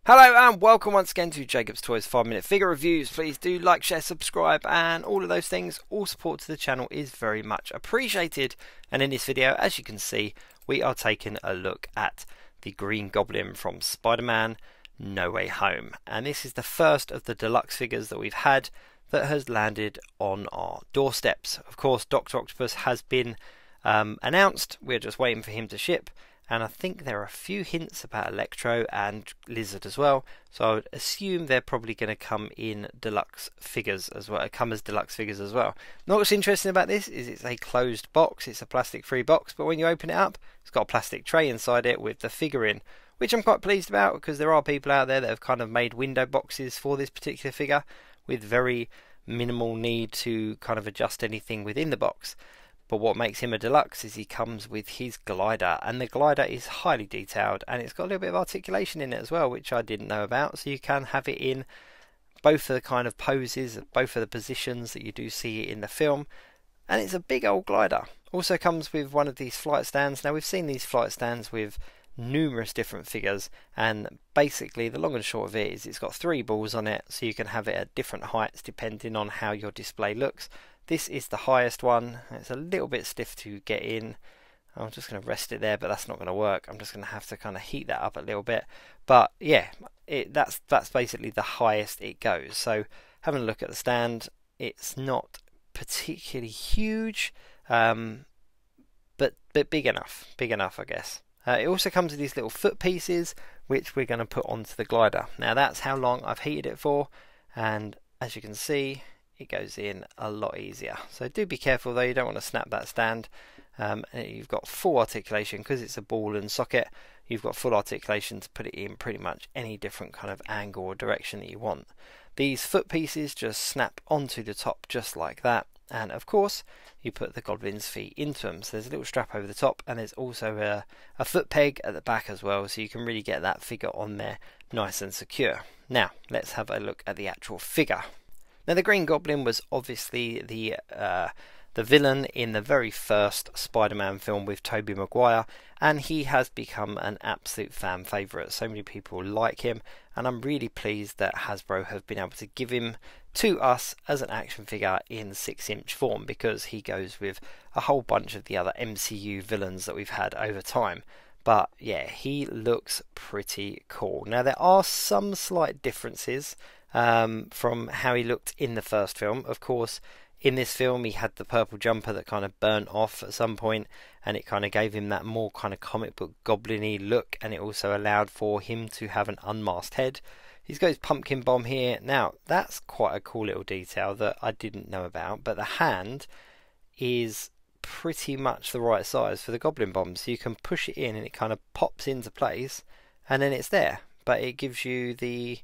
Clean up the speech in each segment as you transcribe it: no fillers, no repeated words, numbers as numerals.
Hello and welcome once again to Jacob's Toys 5-minute figure reviews. Please do like, share, subscribe and all of those things. All support to the channel is very much appreciated. And in this video, as you can see, we are taking a look at the Green Goblin from Spider-Man No Way Home. And this is the first of the deluxe figures that we've had that has landed on our doorsteps. Of course, Dr. Octopus has been announced. We're just waiting for him to ship. And I think there are a few hints about Electro and Lizard as well, so I would assume they're probably going to come in deluxe figures as well. Now, what's interesting about this is it's a closed box. It's a plastic-free box, but when you open it up, it's got a plastic tray inside it with the figure in, which I'm quite pleased about because there are people out there that have kind of made window boxes for this particular figure with very minimal need to kind of adjust anything within the box. But what makes him a deluxe is he comes with his glider, and the glider is highly detailed and it's got a little bit of articulation in it as well, which I didn't know about. So you can have it in both of the kind of poses, both of the positions that you do see in the film, and it's a big old glider. Also comes with one of these flight stands. Now we've seen these flight stands with numerous different figures, and basically the long and short of it is it's got 3 balls on it, so you can have it at different heights depending on how your display looks. This is the highest one. It's a little bit stiff to get in. I'm just going to rest it there, but that's not going to work. I'm just going to have to kind of heat that up a little bit. But yeah, that's basically the highest it goes. So having a look at the stand, it's not particularly huge, but big enough. Big enough, I guess. It also comes with these little foot pieces, which we're going to put onto the glider. Now that's how long I've heated it for, and as you can see, it goes in a lot easier. So do be careful though, you don't want to snap that stand. And you've got full articulation because it's a ball and socket. You've got full articulation to put it in pretty much any different kind of angle or direction that you want. These foot pieces just snap onto the top just like that, and of course you put the Goblin's feet into them. So there's a little strap over the top, and there's also a foot peg at the back as well, so you can really get that figure on there nice and secure. Now let's have a look at the actual figure. Now the Green Goblin was obviously the villain in the very first Spider-Man film with Tobey Maguire, and he has become an absolute fan favourite. So many people like him, and I'm really pleased that Hasbro have been able to give him to us as an action figure in 6-inch form, because he goes with a whole bunch of the other MCU villains that we've had over time. But yeah, he looks pretty cool. Now there are some slight differences from how he looked in the first film. Of course, in this film he had the purple jumper that kind of burnt off at some point, and it kind of gave him that more kind of comic book goblin-y look, and it also allowed for him to have an unmasked head. He's got his pumpkin bomb here. Now that's quite a cool little detail that I didn't know about, but the hand is pretty much the right size for the goblin bomb, so you can push it in and it kind of pops into place and then it's there, but it gives you the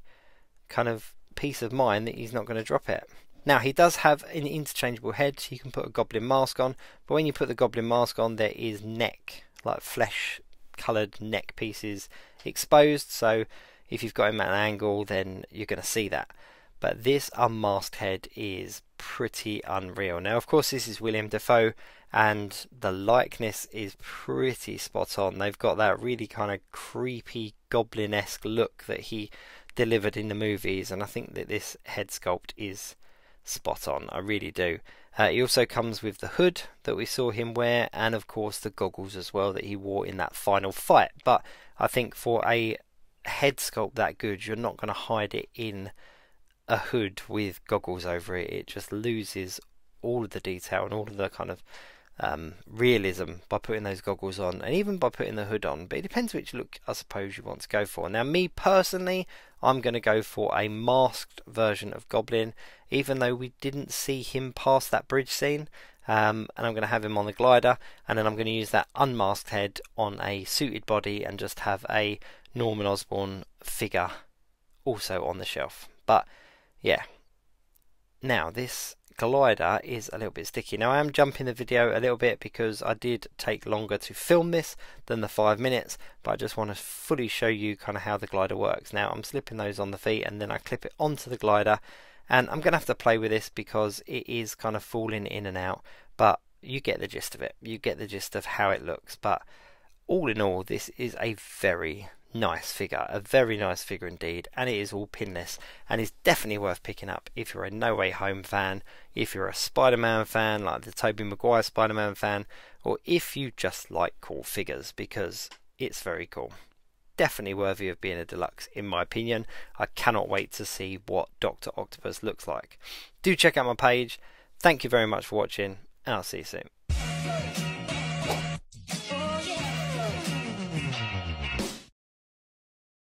kind of peace of mind that he's not going to drop it. Now he does have an interchangeable head, so you can put a goblin mask on, but when you put the goblin mask on there is neck, like flesh coloured neck pieces exposed, so if you've got him at an angle then you're going to see that. But this unmasked head is pretty unreal. Now of course this is William Dafoe, and the likeness is pretty spot on. They've got that really kind of creepy goblin-esque look that he delivered in the movies, and I think that this head sculpt is spot on. I really do. He also comes with the hood that we saw him wear, and of course the goggles as well that he wore in that final fight. But I think for a head sculpt that good, you're not going to hide it in a hood with goggles over it. It just loses all of the detail and all of the kind of realism by putting those goggles on, and even by putting the hood on. But it depends which look I suppose you want to go for. Now me personally, I'm going to go for a masked version of Goblin, even though we didn't see him past that bridge scene, and I'm going to have him on the glider, and then I'm going to use that unmasked head on a suited body and just have a Norman Osborn figure also on the shelf. But yeah, now this glider is a little bit sticky. Now I am jumping the video a little bit because I did take longer to film this than the 5 minutes, but I just want to fully show you kind of how the glider works. Now I'm slipping those on the feet and then I clip it onto the glider, and I'm going to have to play with this because it is kind of falling in and out, but you get the gist of it. You get the gist of how it looks. But all in all, this is a very nice figure, a very nice figure indeed, and it is all pinless and is definitely worth picking up if you're a No Way Home fan, if you're a Spider-Man fan like the Tobey Maguire Spider-Man fan, or if you just like cool figures, because it's very cool. Definitely worthy of being a deluxe in my opinion. I cannot wait to see what Dr. Octopus looks like. Do check out my page. Thank you very much for watching, and I'll see you soon.